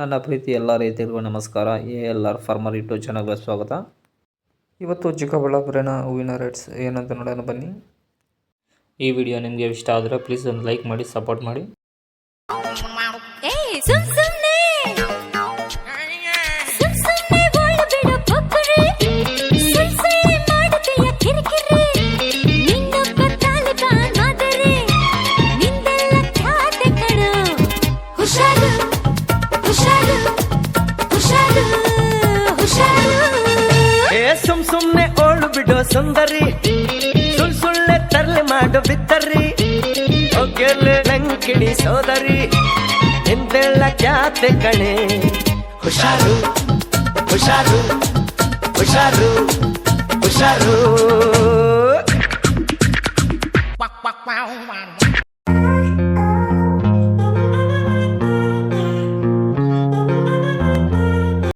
ನನ್ನ ಪ್ರೀತಿ ಎಲ್ಲ ರೈತರಿಗೂ ನಮಸ್ಕಾರ. ALR ಫಾರ್ಮರ್ ಯೂಟ್ಯೂಬ್ ಚಾನಲ್ಗೆ ಸ್ವಾಗತ. ಇವತ್ತು ಚಿಕ್ಕಬಳ್ಳಾಪುರಿನ ಹೂವಿನ ರೇಟ್ಸ್ ಏನಂತ ನೋಡೋಣ ಬನ್ನಿ. ಈ ವಿಡಿಯೋ ನಿಮಗೆ ಇಷ್ಟ ಆದರೆ ಪ್ಲೀಸ್ ಒಂದು ಲೈಕ್ ಮಾಡಿ, ಸಪೋರ್ಟ್ ಮಾಡಿ. ಸುಮ್ನೆ ಓಳು ಬಿಡೋ ಸುಂದರಿ, ಸುಳ್ಳೆ ತರ್ಲೆ ಮಾಡೋ ಬಿತ್ತರಿ, ಲಂಕಿಡಿ ಸೋದರಿ, ನಿಂದೆಲ್ಲ ಖ್ಯಾತೆ ಕಣೆ. ಹುಷಾರು ಹುಷಾರು ಹುಷಾರು ಹುಷಾರು.